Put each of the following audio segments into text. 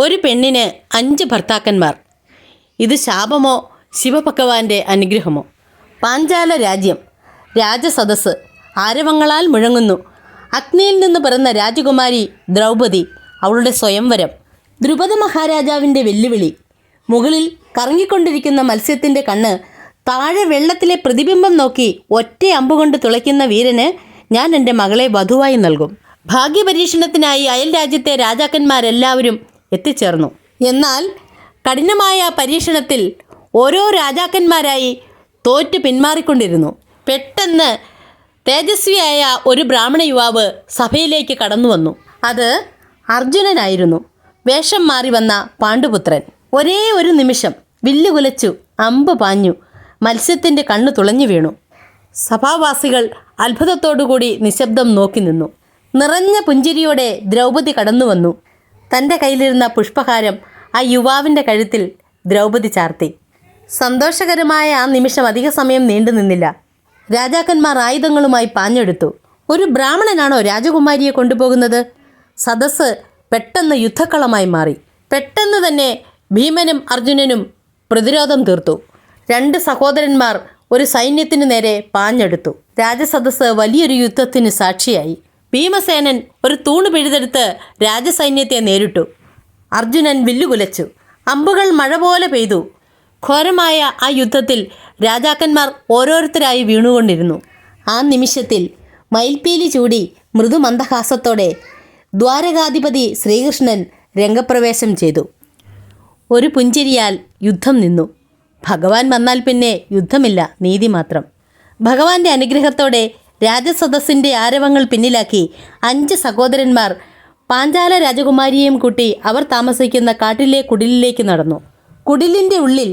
ഒരു പെണ്ണിന് 5 ഭർത്താക്കന്മാർ. ഇത് ശാപമോ ശിവഭഗവാന്റെ അനുഗ്രഹമോ? പാഞ്ചാല രാജ്യം, രാജസദസ്സ് ആരവങ്ങളാൽ മുഴങ്ങുന്നു. അഗ്നിയിൽ നിന്ന് പിറന്ന രാജകുമാരി ദ്രൗപദി, അവളുടെ സ്വയംവരം. ദ്രുപദ മഹാരാജാവിൻ്റെ വെല്ലുവിളി. മുകളിൽ കറങ്ങിക്കൊണ്ടിരിക്കുന്ന മത്സ്യത്തിൻ്റെ കണ്ണ് താഴെ വെള്ളത്തിലെ പ്രതിബിംബം നോക്കി ഒറ്റ അമ്പുകൊണ്ട് തുളയ്ക്കുന്ന വീരന് ഞാൻ എൻ്റെ മകളെ വധുവായി നൽകും. ഭാഗ്യപരീക്ഷണത്തിനായി അയൽ രാജ്യത്തെ രാജാക്കന്മാരെല്ലാവരും എത്തിച്ചേർന്നു. എന്നാൽ കഠിനമായ പരീക്ഷണത്തിൽ ഓരോ രാജാക്കന്മാരായി തോറ്റു പിന്മാറിക്കൊണ്ടിരുന്നു. പെട്ടെന്ന് തേജസ്വിയായ ഒരു ബ്രാഹ്മണ യുവാവ് സഭയിലേക്ക് കടന്നു വന്നു. അത് അർജുനനായിരുന്നു. വേഷം മാറി വന്ന പാണ്ഡുപുത്രൻ. ഒരേ ഒരു നിമിഷം വില്ല് കുലച്ചു, അമ്പ് പാഞ്ഞു, മത്സ്യത്തിൻ്റെ കണ്ണു തുളഞ്ഞു വീണു. സഭാവാസികൾ അത്ഭുതത്തോടുകൂടി നിശബ്ദം നോക്കി നിന്നു. നിറഞ്ഞ പുഞ്ചിരിയോടെ ദ്രൗപദി കടന്നു വന്നു. തൻ്റെ കയ്യിലിരുന്ന പുഷ്പഹാരം ആ യുവാവിൻ്റെ കഴുത്തിൽ ദ്രൗപദി ചാർത്തി. സന്തോഷകരമായ ആ നിമിഷം അധിക സമയം നീണ്ടു നിന്നില്ല. രാജാക്കന്മാർ ആയുധങ്ങളുമായി പാഞ്ഞെടുത്തു. ഒരു ബ്രാഹ്മണനാണോ രാജകുമാരിയെ കൊണ്ടുപോകുന്നത്? സദസ്സ് പെട്ടെന്ന് യുദ്ധക്കളമായി മാറി. പെട്ടെന്ന് തന്നെ ഭീമനും അർജുനനും പ്രതിരോധം തീർത്തു. 2 സഹോദരന്മാർ ഒരു സൈന്യത്തിനു നേരെ പാഞ്ഞെടുത്തു. രാജസദസ്സ് വലിയൊരു യുദ്ധത്തിന് സാക്ഷിയായി. ഭീമസേനൻ ഒരു തൂണ് പിഴുതെടുത്ത് രാജസൈന്യത്തെ നേരിട്ടു. അർജുനൻ വില്ലുകുലച്ചു. അമ്പുകൾ മഴ പോലെ പെയ്തു. ഘോരമായ ആ യുദ്ധത്തിൽ രാജാക്കന്മാർ ഓരോരുത്തരായി വീണുകൊണ്ടിരുന്നു. ആ നിമിഷത്തിൽ മയിൽപ്പീലി ചൂടി മൃദുമന്ദഹാസത്തോടെ ദ്വാരകാധിപതി ശ്രീകൃഷ്ണൻ രംഗപ്രവേശം ചെയ്തു. ഒരു പുഞ്ചിരിയാൽ യുദ്ധം നിന്നു. ഭഗവാൻ വന്നാൽ പിന്നെ യുദ്ധമില്ല, നീതി മാത്രം. ഭഗവാന്റെ അനുഗ്രഹത്തോടെ രാജസദസ്സിൻ്റെ ആരവങ്ങൾ പിന്നിലാക്കി 5 സഹോദരന്മാർ പാഞ്ചാല രാജകുമാരിയെയും കൂട്ടി അവർ താമസിക്കുന്ന കാട്ടിലെ കുടിലിലേക്ക് നടന്നു. കുടിലിൻ്റെ ഉള്ളിൽ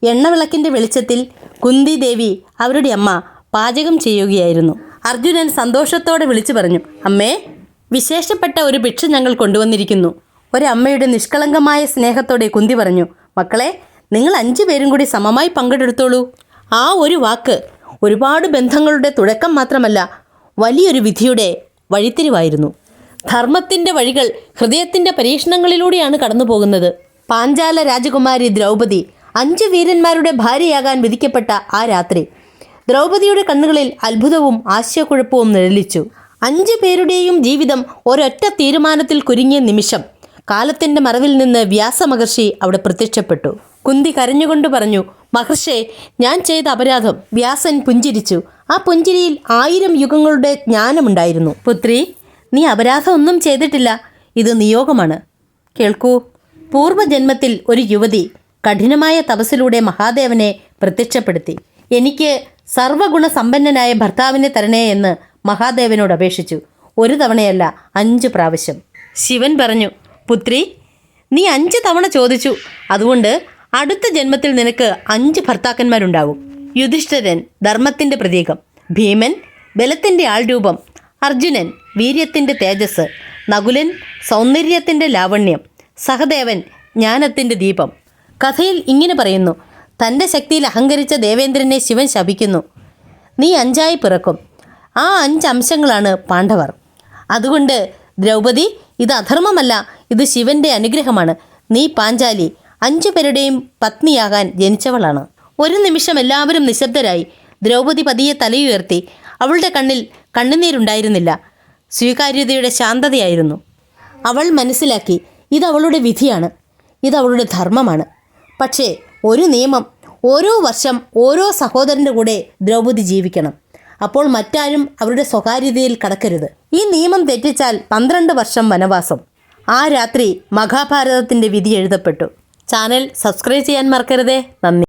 എണ്ണവിളക്കിൻ്റെ വെളിച്ചത്തിൽ കുന്തി ദേവി, അവരുടെ അമ്മ, പാചകം ചെയ്യുകയായിരുന്നു. അർജുനൻ സന്തോഷത്തോടെ വിളിച്ചു പറഞ്ഞു, അമ്മേ, വിശേഷപ്പെട്ട ഒരു ഭിക്ഷ ഞങ്ങൾ കൊണ്ടുവന്നിരിക്കുന്നു. ഒരമ്മയുടെ നിഷ്കളങ്കമായ സ്നേഹത്തോടെ കുന്തി പറഞ്ഞു, മക്കളെ, നിങ്ങൾ 5 പേരും കൂടി സമമായി പങ്കെടുത്തോളൂ. ആ ഒരു വാക്ക് ഒരുപാട് ബന്ധങ്ങളുടെ തുടക്കം മാത്രമല്ല, വലിയൊരു വിധിയുടെ വഴിത്തിരിവായിരുന്നു. ധർമ്മത്തിൻ്റെ വഴികൾ ഹൃദയത്തിൻ്റെ പരീക്ഷണങ്ങളിലൂടെയാണ് കടന്നു പോകുന്നത്. പാഞ്ചാല രാജകുമാരി ദ്രൗപദി 5 വീരന്മാരുടെ ഭാര്യയാകാൻ വിധിക്കപ്പെട്ട ആ രാത്രി ദ്രൗപദിയുടെ കണ്ണുകളിൽ അത്ഭുതവും ആശയക്കുഴപ്പവും നിഴലിച്ചു. 5 പേരുടെയും ജീവിതം ഒരൊറ്റ തീരുമാനത്തിൽ കുരുങ്ങിയ നിമിഷം കാലത്തിൻ്റെ മറവിൽ നിന്ന് വ്യാസമഹർഷി അവിടെ പ്രത്യക്ഷപ്പെട്ടു. കുന്തി കരഞ്ഞുകൊണ്ട് പറഞ്ഞു, മഹർഷേ, ഞാൻ ചെയ്ത അപരാധം. വ്യാസൻ പുഞ്ചിരിച്ചു. ആ പുഞ്ചിരിയിൽ 1000 യുഗങ്ങളുടെ ജ്ഞാനമുണ്ടായിരുന്നു. പുത്രി, നീ അപരാധം ഒന്നും ചെയ്തിട്ടില്ല. ഇത് നിയോഗമാണ്. കേൾക്കൂ. പൂർവ്വജന്മത്തിൽ ഒരു യുവതി കഠിനമായ തപസ്സിലൂടെ മഹാദേവനെ പ്രത്യക്ഷപ്പെടുത്തി. എനിക്ക് സർവ്വഗുണസമ്പന്നനായ ഭർത്താവിനെ തരണേ എന്ന് മഹാദേവനോട് അപേക്ഷിച്ചു. 1 തവണയല്ല, 5 പ്രാവശ്യം. ശിവൻ പറഞ്ഞു, പുത്രി, നീ 5 തവണ ചോദിച്ചു. അതുകൊണ്ട് അടുത്ത ജന്മത്തിൽ നിനക്ക് 5 ഭർത്താക്കന്മാരുണ്ടാകും. യുധിഷ്ഠിരൻ ധർമ്മത്തിൻ്റെ പ്രതീകം, ഭീമൻ ബലത്തിൻ്റെ ആൾരൂപം, അർജുനൻ വീര്യത്തിൻ്റെ തേജസ്, നകുലൻ സൗന്ദര്യത്തിൻ്റെ ലാവണ്യം, സഹദേവൻ ജ്ഞാനത്തിൻ്റെ ദീപം. കഥയിൽ ഇങ്ങനെ പറയുന്നു, തൻ്റെ ശക്തിയിൽ അഹങ്കരിച്ച ദേവേന്ദ്രനെ ശിവൻ ശപിക്കുന്നു. നീ 5ആയി പിറക്കും. ആ 5 അംശങ്ങളാണ് പാണ്ഡവർ. അതുകൊണ്ട് ദ്രൗപദി, ഇത് അധർമ്മമല്ല, ഇത് ശിവൻ്റെ അനുഗ്രഹമാണ്. നീ പാഞ്ചാലി 5 പേരുടെയും പത്നിയാകാൻ ജനിച്ചവളാണ്. ഒരു നിമിഷം എല്ലാവരും നിശബ്ദരായി. ദ്രൗപദി പതിയെ തലയുയർത്തി. അവളുടെ കണ്ണിൽ കണ്ണുനീരുണ്ടായിരുന്നില്ല, സ്വീകാര്യതയുടെ ശാന്തതയായിരുന്നു. അവൾ മനസ്സിലാക്കി, ഇതവളുടെ വിധിയാണ്, ഇതവളുടെ ധർമ്മമാണ്. പക്ഷേ ഒരു നിയമം, ഓരോ വർഷം ഓരോ സഹോദരൻ്റെ കൂടെ ദ്രൗപദി ജീവിക്കണം. അപ്പോൾ മറ്റാരും അവരുടെ സ്വകാര്യതയിൽ കടക്കരുത്. ഈ നിയമം തെറ്റിച്ചാൽ 12 വർഷം വനവാസം. ആ രാത്രി മഹാഭാരതത്തിൻ്റെ വിധി എഴുതപ്പെട്ടു. ചാനൽ സബ്സ്ക്രൈബ് ചെയ്യാൻ മറക്കരുതേ. നന്ദി.